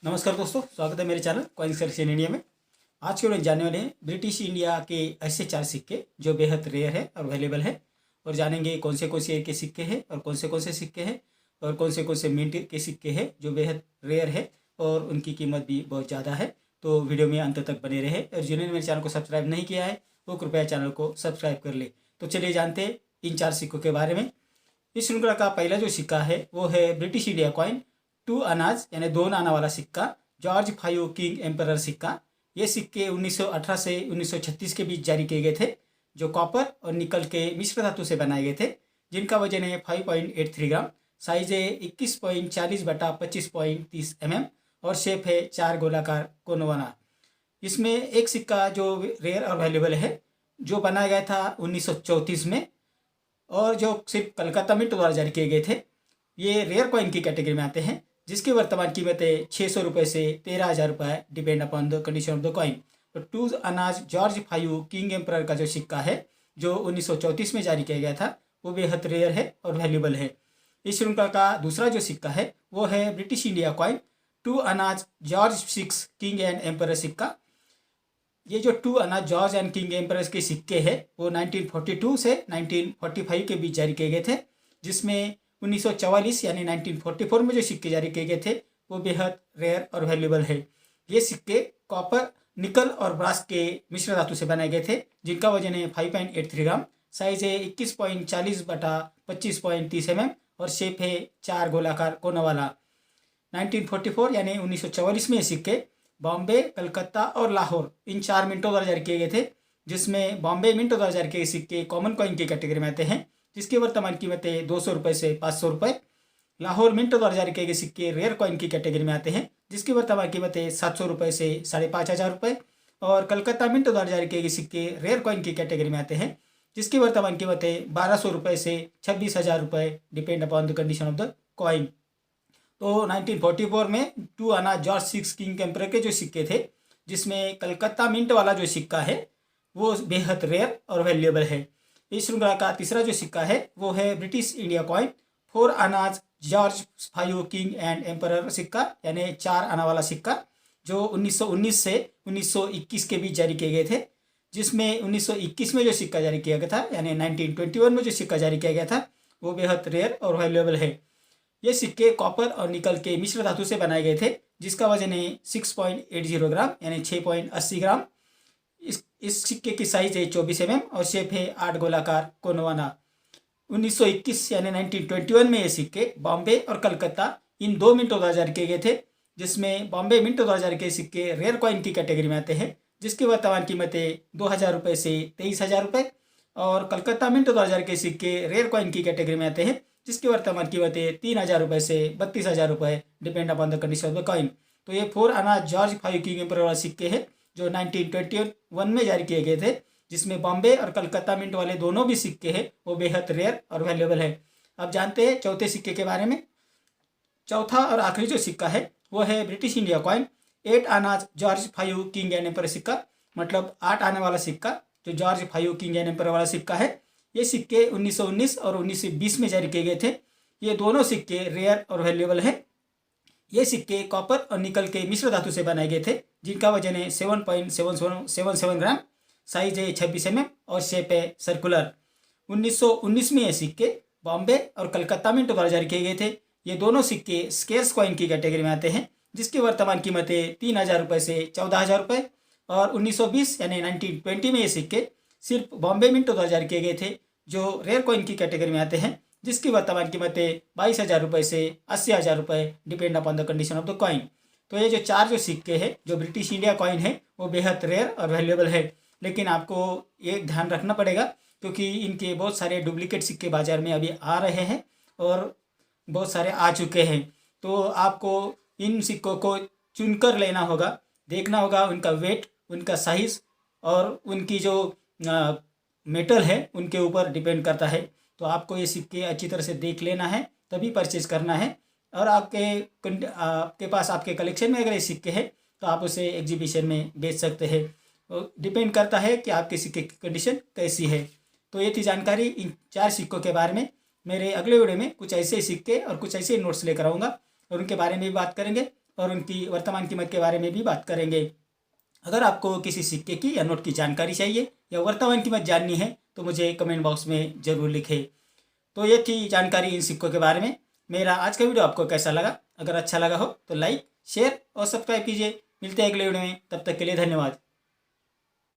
नमस्कार दोस्तों, स्वागत है मेरे चैनल कॉइन्स कलेक्शन इंडिया में। आज के वीडियो में जानने वाले हैं ब्रिटिश इंडिया के ऐसे 4 सिक्के जो बेहद रेयर है और वैल्यूएबल है, और जानेंगे कौन से के सिक्के हैं और कौन से सिक्के हैं और कौन से मिंट के सिक्के हैं जो बेहद रेयर है और उनकी कीमत भी बहुत ज़्यादा है। तो वीडियो में अंत तक बने रहे, और जिन्होंने मेरे चैनल को सब्सक्राइब नहीं किया है वो कृपया चैनल को सब्सक्राइब कर ले। तो चलिए जानते हैं इन 4 सिक्कों के बारे में। इस श्रृंखला का पहला जो सिक्का है वो है ब्रिटिश इंडिया कॉइन 2 अनाज यानी 2 आना वाला सिक्का, जॉर्ज 5 किंग एम्परर सिक्का। ये सिक्के 1918 से 1936 के बीच जारी किए गए थे, जो कॉपर और निकल के मिश्र धातु से बनाए गए थे, जिनका वजन है 5.83 ग्राम, साइज है 21.40/25.30 mm और शेप है 4 गोलाकार कोनवाना। इसमें एक सिक्का जो रेयर और वैल्यूएबल है, जो बनाया गया था 1934 में, और जो सिर्फ कलकत्ता मिंट द्वारा जारी किए गए थे। ये रेयर कॉइन की कैटेगरी में आते हैं, जिसकी वर्तमान कीमत है 600 रुपये से 13,000 रुपये, depend upon the condition of the coin. तो 2 अनाज जॉर्ज 5 किंग एम्परर का जो सिक्का है, जो 1934 में जारी किया गया था, वो बेहद रेयर है और वैल्यूएबल है। इस श्रृंखला का दूसरा जो सिक्का है वो है ब्रिटिश इंडिया कॉइन 2 अनाज जॉर्ज 6 किंग एंड एम्परर सिक्का। ये जो 2 अनाज जॉर्ज एंड किंग एम्परर के सिक्के हैं वो 1942 से 1945 के बीच जारी किए गए थे, जिसमें 1944 यानी 1944 में जो सिक्के जारी किए गए थे वो बेहद रेयर और वैल्यूएबल है। ये सिक्के कॉपर, निकल और ब्रास के मिश्र धातु से बनाए गए थे, जिनका वजन है 5.83 ग्राम, साइज है 21.40/25.30 mm और शेप है 4 गोलाकार कोना वाला। 1944 यानी 1944 में ये सिक्के बॉम्बे, कलकत्ता और लाहौर इन 4 मिंटों द्वारा जारी किए गए थे, जिसमें बॉम्बे मिंटों द्वारा जारी किए गए सिक्के कॉमन कॉइन की कैटेगरी में आते हैं, जिसकी वर्तमान कीमत है 200 रुपये से 500 रुपये। लाहौर मिंट द्वारा जारी किए गए सिक्के रेयर कॉइन की कैटेगरी में आते हैं, जिसकी वर्तमान कीमत है 700 रुपये से 5,500 रुपये। और कलकत्ता मिंट द्वारा जारी किए गए सिक्के रेयर कॉइन की कैटेगरी में आते हैं, जिसकी वर्तमान कीमत है 1,200 रुपये से 26,000 रुपये, depend upon the condition of the coin. तो 1944 में 2 आना जॉर्ज 6 किंग एम्परर के जो सिक्के थे, जिसमें कलकत्ता मिंट वाला जो सिक्का है वो बेहद रेयर और वैल्यूएबल है। इस श्रृंखला का तीसरा जो सिक्का है वो है ब्रिटिश इंडिया कॉइन 4 अनाज जॉर्ज 5 किंग एंड एम्परर सिक्का, यानी 4 आना वाला सिक्का, जो 1919 से 1921 के बीच जारी किए गए थे, जिसमें 1921 में जो सिक्का जारी किया गया था यानी 1921 में जो सिक्का जारी किया गया था वो बेहद रेयर और वैल्यूएबल है। ये सिक्के कॉपर और निकल के मिश्र धातु से बनाए गए थे, जिसका वजन है 6.80 ग्राम यानी 6.80 ग्राम। इस सिक्के की साइज है 24 mm और शेप है 8 गोलाकार कोनवाना। 1921 यानी 1921 में ये सिक्के बॉम्बे और कलकत्ता इन 2 मिंटों द्वारा जारी किए गए थे, जिसमें बॉम्बे मिंटों द्वारा जारी किए सिक्के रेयर कॉइन की कैटेगरी में आते हैं, जिसकी वर्तमान कीमत है 2,000 रुपये से 23,000 रुपये। और कलकत्ता मिंटों द्वारा जारी किए सिक्के रेयर कॉइन की कैटेगरी में आते हैं, जिसकी वर्तमान कीमत है 3,000 रुपये से 32,000 रुपये, depend upon the condition of the coin. तो ये 4 आना जॉर्ज 5 किंग एम्परर वाले सिक्के हैं जो 1921 में जारी किए गए थे, जिसमें बॉम्बे और कलकत्ता मिंट वाले दोनों भी सिक्के हैं वो बेहद रेयर और वैल्यूएबल है। अब जानते हैं चौथे सिक्के के बारे में। चौथा और आखिरी जो सिक्का है वो है ब्रिटिश इंडिया कॉइन 8 आना जॉर्ज 5 किंग एंड एम्परर सिक्का, मतलब 8 आने वाला सिक्का जो जॉर्ज 5 किंग एंड एम्परर वाला सिक्का है। ये सिक्के 1919 और 1920 में जारी किए गए थे। ये दोनों सिक्के रेयर और वैल्यूएबल है। ये सिक्के कॉपर और निकल के मिश्र धातु से बनाए गए थे, जिनका वजन है 7.77 ग्राम, साइज है 26 mm और शेप है सर्कुलर। 1919 में ये सिक्के बॉम्बे और कलकत्ता मिंट द्वारा जारी किए गए थे। ये दोनों सिक्के स्केर्स कॉइन की कैटेगरी में आते हैं, जिसकी वर्तमान कीमत है 3,000 रुपये से 14,000 रुपये। और 1920 यानी 1920 में ये सिक्के सिर्फ बॉम्बे मिंट द्वारा जारी किए गए थे, जो रेयर कॉइन की कैटेगरी में आते हैं, जिसकी वर्तमान कीमत है 22,000 रुपये से 80,000 रुपये, depend upon the condition of the coin. तो ये जो 4 जो सिक्के हैं जो ब्रिटिश इंडिया कॉइन है वो बेहद रेयर और वैल्यूएबल है, लेकिन आपको एक ध्यान रखना पड़ेगा क्योंकि इनके बहुत सारे डुप्लीकेट सिक्के बाज़ार में अभी आ रहे हैं और बहुत सारे आ चुके हैं। तो आपको इन सिक्कों को चुनकर लेना होगा, देखना होगा उनका वेट, उनका साइज़ और उनकी जो मेटल है उनके ऊपर डिपेंड करता है। तो आपको ये सिक्के अच्छी तरह से देख लेना है, तभी परचेज करना है। और आपके पास आपके कलेक्शन में अगर ये सिक्के हैं तो आप उसे एग्जीबिशन में बेच सकते हैं। तो डिपेंड करता है कि आपके सिक्के की कंडीशन कैसी है। तो ये थी जानकारी इन 4 सिक्कों के बारे में। मेरे अगले वीडियो में कुछ ऐसे सिक्के और कुछ ऐसे नोट्स लेकर आऊँगा और उनके बारे में भी बात करेंगे। और उनकी वर्तमान कीमत के बारे में भी बात करेंगे। अगर आपको किसी सिक्के की या नोट की जानकारी चाहिए या वर्तमान कीमत जाननी है तो मुझे कमेंट बॉक्स में ज़रूर लिखें। तो ये थी जानकारी इन सिक्कों के बारे में। मेरा आज का वीडियो आपको कैसा लगा? अगर अच्छा लगा हो तो लाइक, शेयर और सब्सक्राइब कीजिए। मिलते हैं अगले वीडियो में, तब तक के लिए धन्यवाद।